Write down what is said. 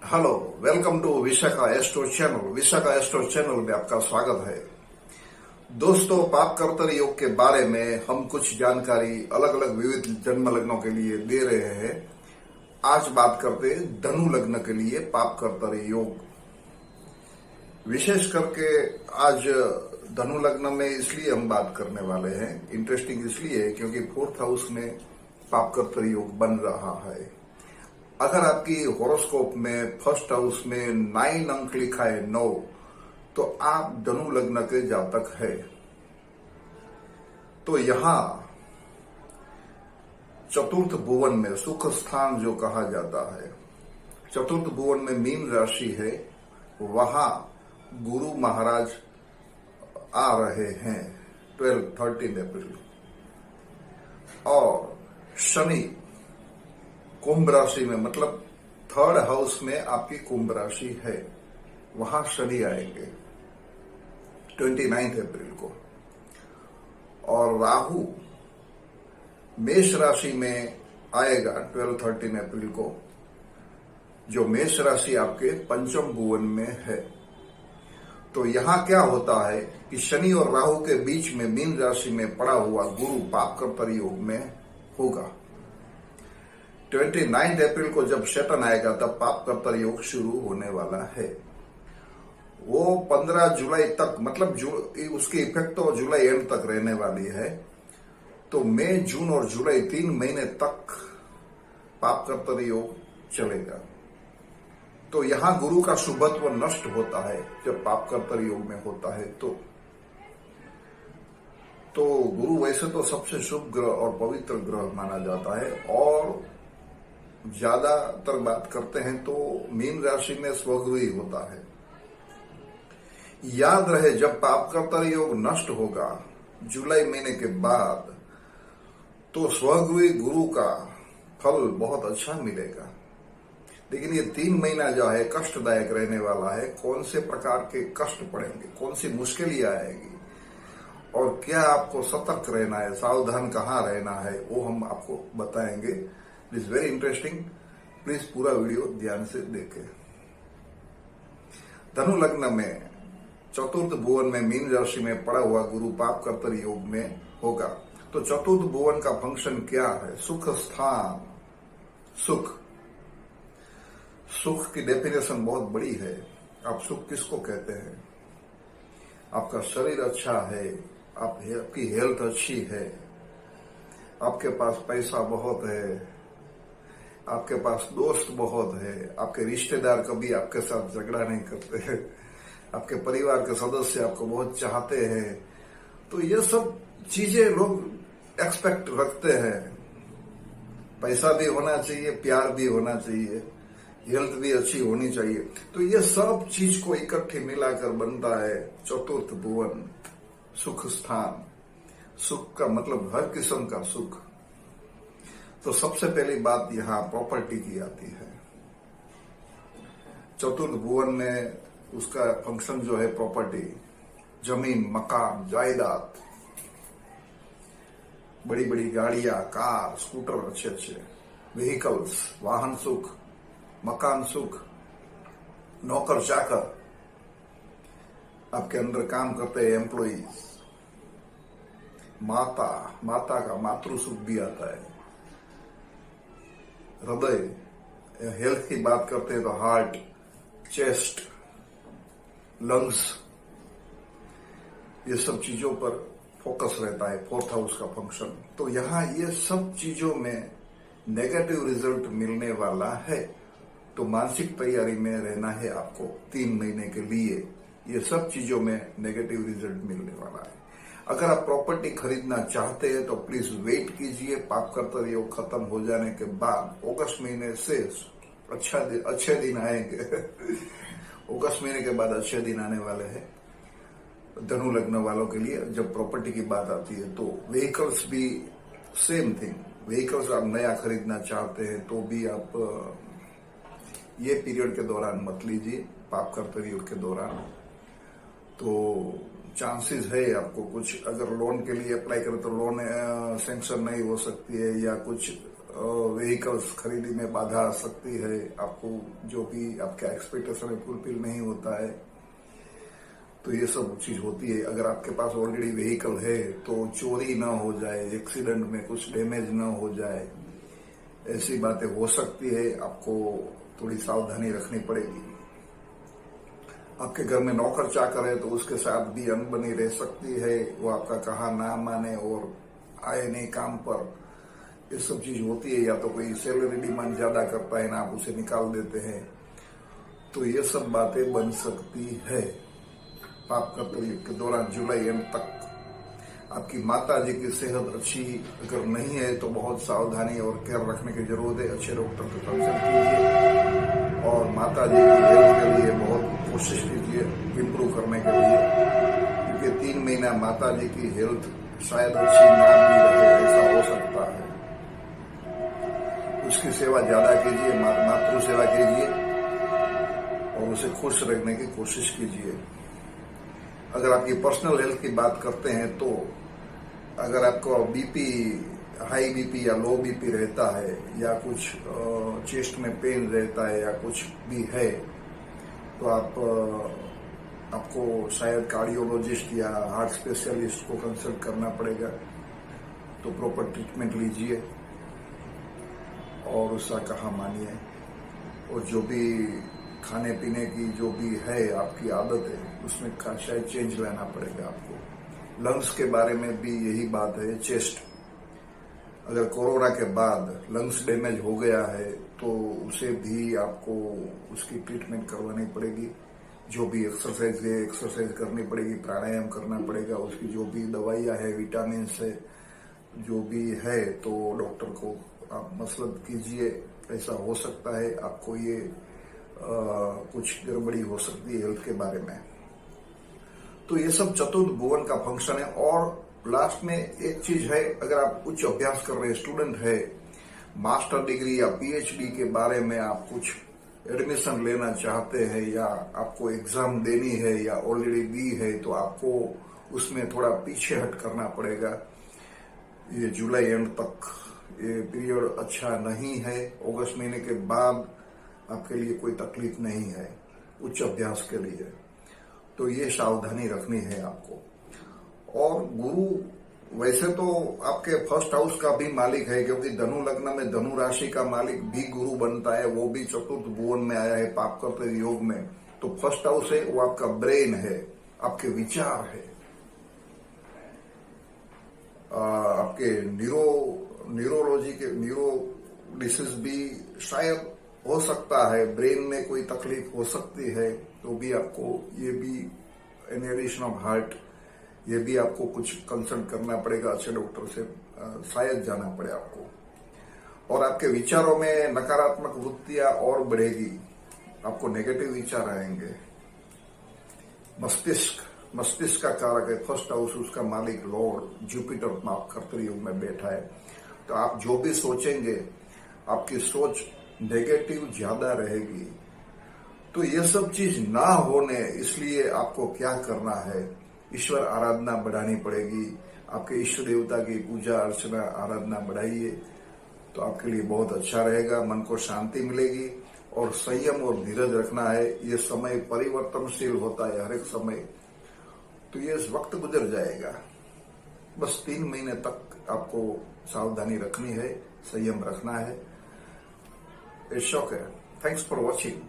Hello, welcome to Vishakha astro channel. Vishakha astro channel में आपका स्वागत है। दोस्तों, पाप कर्तर योग के बारे में हम कुछ जानकारी अलग अलग विविध जन्म लग्नों के लिए दे रहे हैं। आज बात करते हैं धनु लग्न के लिए पाप कर्तर योग। विशेष करके आज धनु लग्न में इसलिए हम बात करने वाले हैं, इंटरेस्टिंग इसलिए है क्योंकि 4th हाउस में पाप कर्तर योग बन रहा है। अगर आपकी हॉरोस्कोप में 1st हाउस में 9 अंक लिखा है 9, तो आप धनु लग्न के जातक है। तो यहां चतुर्थ भुवन में सुख स्थान जो कहा जाता है, चतुर्थ भुवन में मीन राशि है, वहां गुरु महाराज आ रहे हैं 13 अप्रैल। और शनि कुंभ राशि में, मतलब 3rd हाउस में आपकी कुंभ राशि है, वहां शनि आएंगे 29 अप्रैल को। और राहु मेष राशि में आएगा 13 अप्रैल को, जो मेष राशि आपके पंचम भुवन में है। तो यहां क्या होता है कि शनि और राहु के बीच में मीन राशि में पड़ा हुआ गुरु पाप कर्तर योग में होगा। 29 अप्रैल को जब शैतान आएगा तब पाप कर्तर योग शुरू होने वाला है। वो 15 जुलाई तक, मतलब उसकी इफेक्ट तो जुलाई एंड तक रहने वाली है। तो मई, जून और जुलाई 3 महीने तक पाप कर्तर योग चलेगा। तो यहां गुरु का शुभत्व नष्ट होता है जब पाप कर्तर योग में होता है। तो गुरु वैसे तो सबसे शुभ ग्रह और पवित्र ग्रह माना जाता है। और ज्यादातर बात करते हैं तो मीन राशि में स्वगुरु होता है। याद रहे, जब पाप कर्तर योग नष्ट होगा जुलाई महीने के बाद, तो स्वगुरु गुरु का फल बहुत अच्छा मिलेगा। लेकिन ये 3 महीना जो है कष्टदायक रहने वाला है। कौन से प्रकार के कष्ट पड़ेंगे, कौन सी मुश्किलें आएगी और क्या आपको सतर्क रहना है, सावधान कहाँ रहना है, वो हम आपको बताएंगे। It is very interesting, please पूरा वीडियो ध्यान से देखें। धनु लग्न में चतुर्थ भुवन में मीन राशि में पड़ा हुआ गुरु पाप कर्तर योग में होगा। तो चतुर्थ भुवन का फंक्शन क्या है? सुख स्थान। सुख की डेफिनेशन बहुत बड़ी है। आप सुख किसको कहते हैं? आपका शरीर अच्छा है, आपकी हेल्थ अच्छी है, आपके पास पैसा बहुत है, आपके पास दोस्त बहुत है, आपके रिश्तेदार कभी आपके साथ झगड़ा नहीं करते हैं, आपके परिवार के सदस्य आपको बहुत चाहते हैं। तो ये सब चीजें लोग एक्सपेक्ट रखते हैं। पैसा भी होना चाहिए, प्यार भी होना चाहिए, हेल्थ भी अच्छी होनी चाहिए। तो ये सब चीज को इकट्ठे मिलाकर बनता है चतुर्थ भुवन, सुख स्थान। सुख का मतलब हर किस्म का सुख। तो सबसे पहली बात यहां प्रॉपर्टी की आती है। चतुर्थ भुवन में उसका फंक्शन जो है प्रॉपर्टी, जमीन, मकान, जायदाद, बड़ी बड़ी गाड़ियां, कार, स्कूटर, अच्छे व्हीकल्स, वाहन सुख, मकान सुख, नौकर चाकर, आपके अंदर काम करते हैं एम्प्लॉइज, माता का मातृ सुख भी आता है, हृदय, हेल्थ की बात करते हैं तो हार्ट, चेस्ट, लंग्स, ये सब चीजों पर फोकस रहता है 4th हाउस का फंक्शन। तो यहां ये सब चीजों में नेगेटिव रिजल्ट मिलने वाला है। तो मानसिक तैयारी में रहना है आपको 3 महीने के लिए। ये सब चीजों में नेगेटिव रिजल्ट मिलने वाला है। अगर आप प्रॉपर्टी खरीदना चाहते हैं तो प्लीज वेट कीजिए। पाप कर्तर योग खत्म हो जाने के बाद अगस्त महीने से अच्छे दिन आएंगे। अगस्त महीने के बाद अच्छे दिन आने वाले हैं धनु लग्न वालों के लिए। जब प्रॉपर्टी की बात आती है तो व्हीकल्स भी सेम थिंग। व्हीकल्स आप नया खरीदना चाहते हैं तो भी आप ये पीरियड के दौरान मत लीजिए, पाप कर्तर योग के दौरान। तो चांसेस है आपको कुछ, अगर लोन के लिए अप्लाई करें तो लोन सैंक्शन नहीं हो सकती है, या कुछ व्हीकल्स खरीदी में बाधा आ सकती है, आपको जो भी आपका एक्सपेक्टेशन है फुलफिल नहीं होता है, तो ये सब चीज होती है। अगर आपके पास ऑलरेडी व्हीकल है तो चोरी ना हो जाए, एक्सीडेंट में कुछ डैमेज ना हो जाए, ऐसी बातें हो सकती है, आपको थोड़ी सावधानी रखनी पड़ेगी। आपके घर में नौकर चाकर है तो उसके साथ भी अनबनी रह सकती है, वो आपका कहा ना माने और आए नहीं काम पर, ये सब चीज होती है। या तो कोई सैलरी डिमांड ज्यादा करता है ना, आप उसे निकाल देते हैं, तो ये सब बातें बन सकती है। पाप कर्तव्य के दौरान जुलाई एंड तक आपकी माता जी की सेहत अच्छी अगर नहीं है तो बहुत सावधानी और केयर रखने की जरूरत है। अच्छे डॉक्टर को कंसल्ट कीजिए और माता जी की हेल्थ के लिए बहुत कोशिश कीजिए इम्प्रूव करने के लिए, क्योंकि 3 महीना माता जी की हेल्थ शायद अच्छी ना भी रहे, ऐसा हो सकता है। उसकी सेवा ज्यादा कीजिए, मातृ सेवा कीजिए और उसे खुश रखने की कोशिश कीजिए। अगर आपकी पर्सनल हेल्थ की बात करते हैं तो अगर आपको बीपी, हाई बीपी या लो बीपी रहता है, या कुछ चेस्ट में पेन रहता है या कुछ भी है, तो आपको शायद कार्डियोलॉजिस्ट या हार्ट स्पेशलिस्ट को कंसल्ट करना पड़ेगा। तो प्रॉपर ट्रीटमेंट लीजिए और उसका कहा मानिए, और जो भी खाने पीने की जो भी है आपकी आदत है उसमें शायद चेंज लाना पड़ेगा आपको। लंग्स के बारे में भी यही बात है। चेस्ट, अगर कोरोना के बाद लंग्स डैमेज हो गया है तो उसे भी आपको उसकी ट्रीटमेंट करवानी पड़ेगी। जो भी एक्सरसाइज है एक्सरसाइज करनी पड़ेगी, प्राणायाम करना पड़ेगा, उसकी जो भी दवाइयां है, विटामिन है, जो भी है, तो डॉक्टर को आप मसलत कीजिए। ऐसा हो सकता है आपको ये कुछ गड़बड़ी हो सकती है हेल्थ के बारे में। तो ये सब चतुर्थ भुवन का फंक्शन है। और लास्ट में एक चीज है, अगर आप उच्च अभ्यास कर रहे स्टूडेंट है, मास्टर डिग्री या पीएचडी के बारे में आप कुछ एडमिशन लेना चाहते हैं, या आपको एग्जाम देनी है या ऑलरेडी दी है, तो आपको उसमें थोड़ा पीछे हट करना पड़ेगा। ये जुलाई एंड तक ये पीरियड अच्छा नहीं है। अगस्त महीने के बाद आपके लिए कोई तकलीफ नहीं है उच्च अभ्यास के लिए, तो ये सावधानी रखनी है आपको। और गुरु वैसे तो आपके फर्स्ट हाउस का भी मालिक है, क्योंकि धनु लग्न में धनु राशि का मालिक भी गुरु बनता है, वो भी चतुर्थ भुवन में आया है पाप कर्तव्य योग में। तो फर्स्ट हाउस है वो आपका ब्रेन है, आपके विचार है, आपके न्यूरोलॉजी के न्यूरो डिसीज भी शायद हो सकता है, ब्रेन में कोई तकलीफ हो सकती है, तो भी आपको ये भी एनेरिएशन ऑफ हार्ट, ये भी आपको कुछ कंसल्ट करना पड़ेगा, अच्छे डॉक्टर से शायद जाना पड़े आपको। और आपके विचारों में नकारात्मक वृत्तियां और बढ़ेगी, आपको नेगेटिव विचार आएंगे। मस्तिष्क का कारक है फर्स्ट हाउस, उसका मालिक लॉर्ड जुपिटर पाप कर्तव्य योग में बैठा है। तो आप जो भी सोचेंगे आपकी सोच नेगेटिव ज्यादा रहेगी। तो ये सब चीज ना होने, इसलिए आपको क्या करना है, ईश्वर आराधना बढ़ानी पड़ेगी। आपके इष्ट देवता की पूजा अर्चना आराधना बढ़ाइए, तो आपके लिए बहुत अच्छा रहेगा, मन को शांति मिलेगी। और संयम और धीरज रखना है। ये समय परिवर्तनशील होता है हर एक समय, तो ये वक्त गुजर जाएगा। बस 3 महीने तक आपको सावधानी रखनी है, संयम रखना है। It's okay. Thanks for watching.